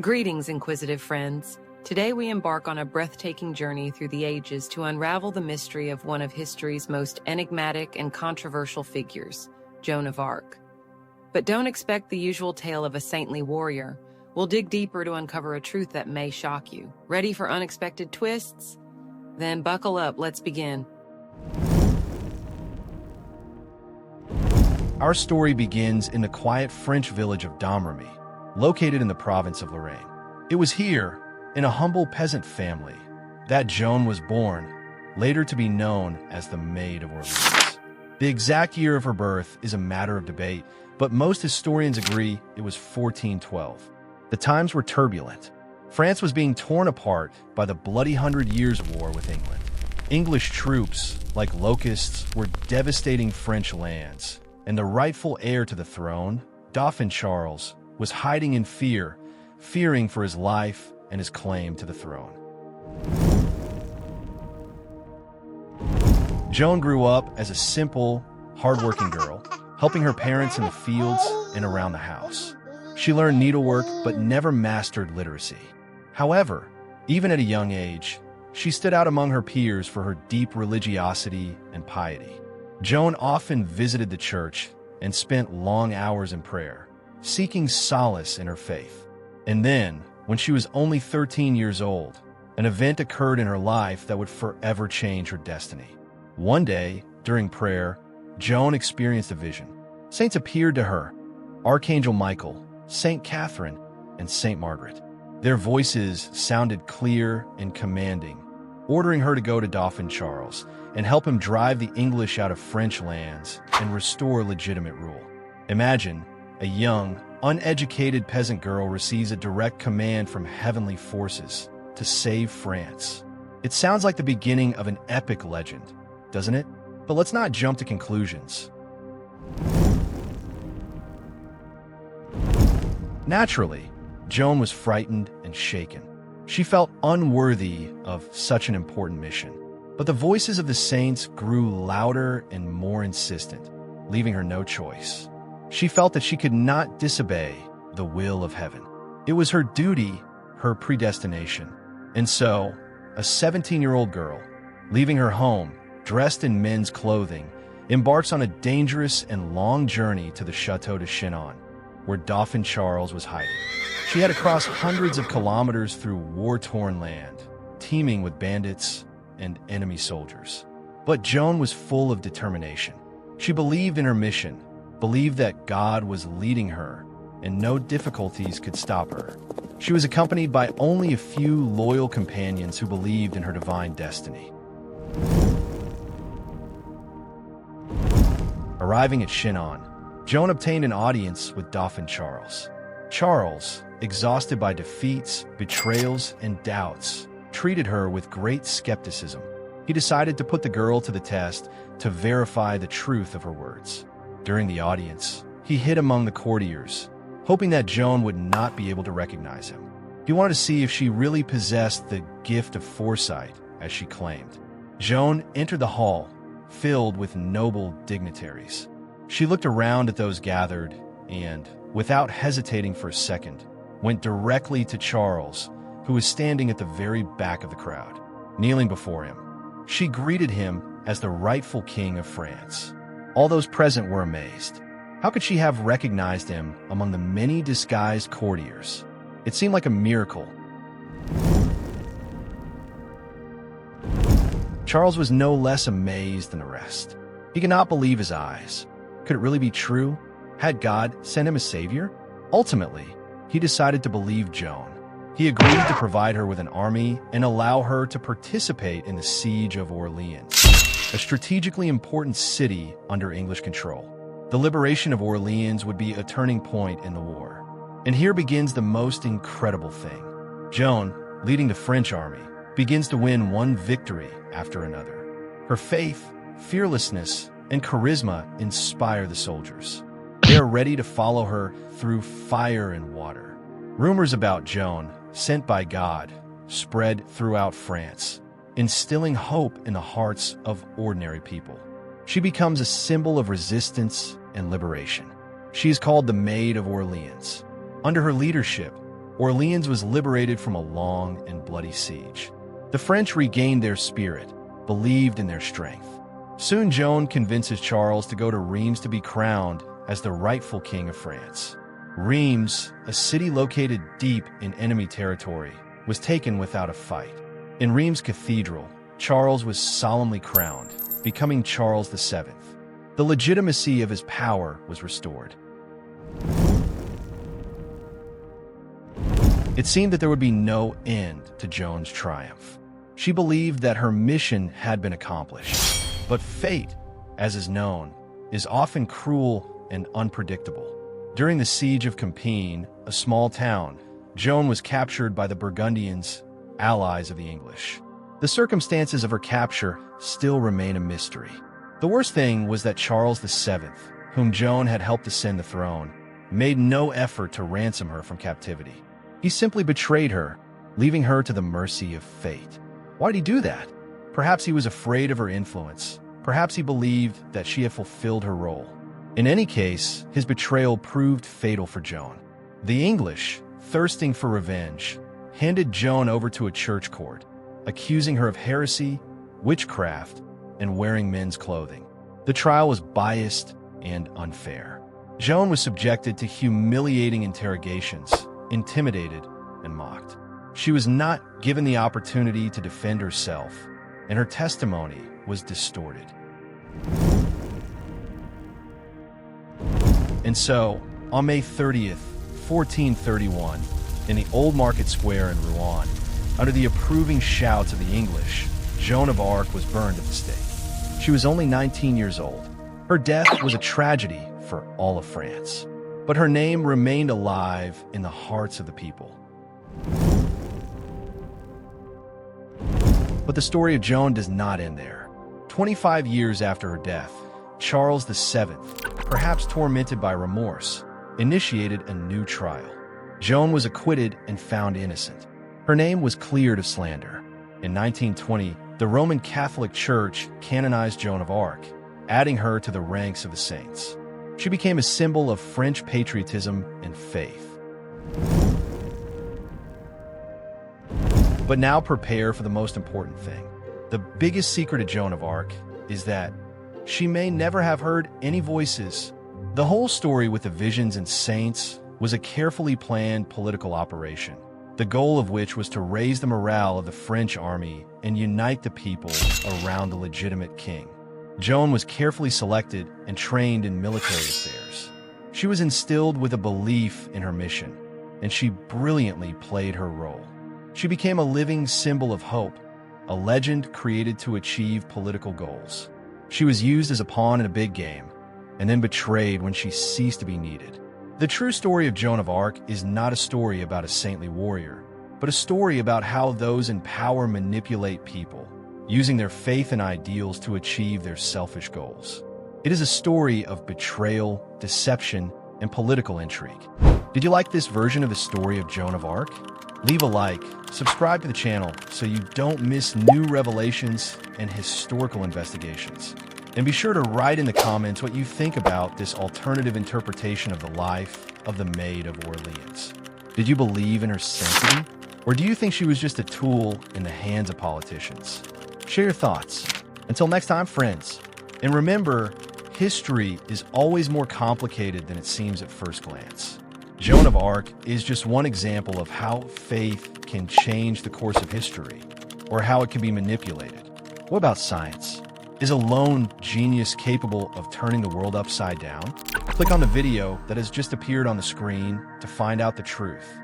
Greetings, inquisitive friends. Today we embark on a breathtaking journey through the ages to unravel the mystery of one of history's most enigmatic and controversial figures, Joan of Arc. But don't expect the usual tale of a saintly warrior. We'll dig deeper to uncover a truth that may shock you. Ready for unexpected twists? Then buckle up, let's begin. Our story begins in the quiet French village of Domrémy, located in the province of Lorraine. It was here, in a humble peasant family, that Joan was born, later to be known as the Maid of Orléans. The exact year of her birth is a matter of debate, but most historians agree it was 1412. The times were turbulent. France was being torn apart by the bloody 100 Years' War with England. English troops, like locusts, were devastating French lands, and the rightful heir to the throne, Dauphin Charles, was hiding in fear, fearing for his life and his claim to the throne. Joan grew up as a simple, hardworking girl, helping her parents in the fields and around the house. She learned needlework but never mastered literacy. However, even at a young age, she stood out among her peers for her deep religiosity and piety. Joan often visited the church and spent long hours in prayer, seeking solace in her faith. And then, when she was only 13 years old, an event occurred in her life that would forever change her destiny. One day, during prayer, Joan experienced a vision. Saints appeared to her: Archangel Michael, Saint Catherine, and Saint Margaret. Their voices sounded clear and commanding, ordering her to go to Dauphin Charles and help him drive the English out of French lands and restore legitimate rule. Imagine a young, uneducated peasant girl receives a direct command from heavenly forces to save France. It sounds like the beginning of an epic legend, doesn't it? But let's not jump to conclusions. Naturally, Joan was frightened and shaken. She felt unworthy of such an important mission. But the voices of the saints grew louder and more insistent, leaving her no choice. She felt that she could not disobey the will of heaven. It was her duty, her predestination. And so, a 17-year-old girl, leaving her home, dressed in men's clothing, embarks on a dangerous and long journey to the Chateau de Chinon, where Dauphin Charles was hiding. She had to cross hundreds of kilometers through war-torn land, teeming with bandits and enemy soldiers. But Joan was full of determination. She believed in her mission, believed that God was leading her, and no difficulties could stop her. She was accompanied by only a few loyal companions who believed in her divine destiny. Arriving at Chinon, Joan obtained an audience with Dauphin Charles. Charles, exhausted by defeats, betrayals, and doubts, treated her with great skepticism. He decided to put the girl to the test to verify the truth of her words. During the audience, he hid among the courtiers, hoping that Joan would not be able to recognize him. He wanted to see if she really possessed the gift of foresight, as she claimed. Joan entered the hall, filled with noble dignitaries. She looked around at those gathered and, without hesitating for a second, went directly to Charles, who was standing at the very back of the crowd. Kneeling before him, she greeted him as the rightful king of France. All those present were amazed. How could she have recognized him among the many disguised courtiers? It seemed like a miracle. Charles was no less amazed than the rest. He could not believe his eyes. Could it really be true? Had God sent him a savior? Ultimately, he decided to believe Joan. He agreed to provide her with an army and allow her to participate in the siege of Orléans, a strategically important city under English control. The liberation of Orléans would be a turning point in the war. And here begins the most incredible thing. Joan, leading the French army, begins to win one victory after another. Her faith, fearlessness, and charisma inspire the soldiers. They are ready to follow her through fire and water. Rumors about Joan, sent by God, spread throughout France, instilling hope in the hearts of ordinary people. She becomes a symbol of resistance and liberation. She is called the Maid of Orléans. Under her leadership, Orléans was liberated from a long and bloody siege. The French regained their spirit, believed in their strength. Soon Joan convinces Charles to go to Reims to be crowned as the rightful king of France. Reims, a city located deep in enemy territory, was taken without a fight. In Reims Cathedral, Charles was solemnly crowned, becoming Charles VII. The legitimacy of his power was restored. It seemed that there would be no end to Joan's triumph. She believed that her mission had been accomplished. But fate, as is known, is often cruel and unpredictable. During the siege of Compiègne, a small town, Joan was captured by the Burgundians, allies of the English. The circumstances of her capture still remain a mystery. The worst thing was that Charles VII, whom Joan had helped ascend the throne, made no effort to ransom her from captivity. He simply betrayed her, leaving her to the mercy of fate. Why'd he do that? Perhaps he was afraid of her influence. Perhaps he believed that she had fulfilled her role. In any case, his betrayal proved fatal for Joan. The English, thirsting for revenge, handed Joan over to a church court, accusing her of heresy, witchcraft, and wearing men's clothing. The trial was biased and unfair. Joan was subjected to humiliating interrogations, intimidated, and mocked. She was not given the opportunity to defend herself, and her testimony was distorted. And so, on May 30th, 1431, in the Old Market Square in Rouen, under the approving shouts of the English, Joan of Arc was burned at the stake. She was only 19 years old. Her death was a tragedy for all of France, but her name remained alive in the hearts of the people. But the story of Joan does not end there. 25 years after her death, Charles VII, perhaps tormented by remorse, initiated a new trial. Joan was acquitted and found innocent. Her name was cleared of slander. In 1920, the Roman Catholic Church canonized Joan of Arc, adding her to the ranks of the saints. She became a symbol of French patriotism and faith. But now prepare for the most important thing. The biggest secret of Joan of Arc is that she may never have heard any voices. The whole story with the visions and saints was a carefully planned political operation, the goal of which was to raise the morale of the French army and unite the people around the legitimate king. Joan was carefully selected and trained in military affairs. She was instilled with a belief in her mission, and she brilliantly played her role. She became a living symbol of hope, a legend created to achieve political goals. She was used as a pawn in a big game, and then betrayed when she ceased to be needed. The true story of Joan of Arc is not a story about a saintly warrior, but a story about how those in power manipulate people, using their faith and ideals to achieve their selfish goals. It is a story of betrayal, deception, and political intrigue. Did you like this version of the story of Joan of Arc? Leave a like, subscribe to the channel so you don't miss new revelations and historical investigations. And be sure to write in the comments what you think about this alternative interpretation of the life of the Maid of Orléans. Did you believe in her sanctity? Or do you think she was just a tool in the hands of politicians? Share your thoughts. Until next time, friends. And remember, history is always more complicated than it seems at first glance. Joan of Arc is just one example of how faith can change the course of history, or how it can be manipulated. What about science? Is a lone genius capable of turning the world upside down? Click on the video that has just appeared on the screen to find out the truth.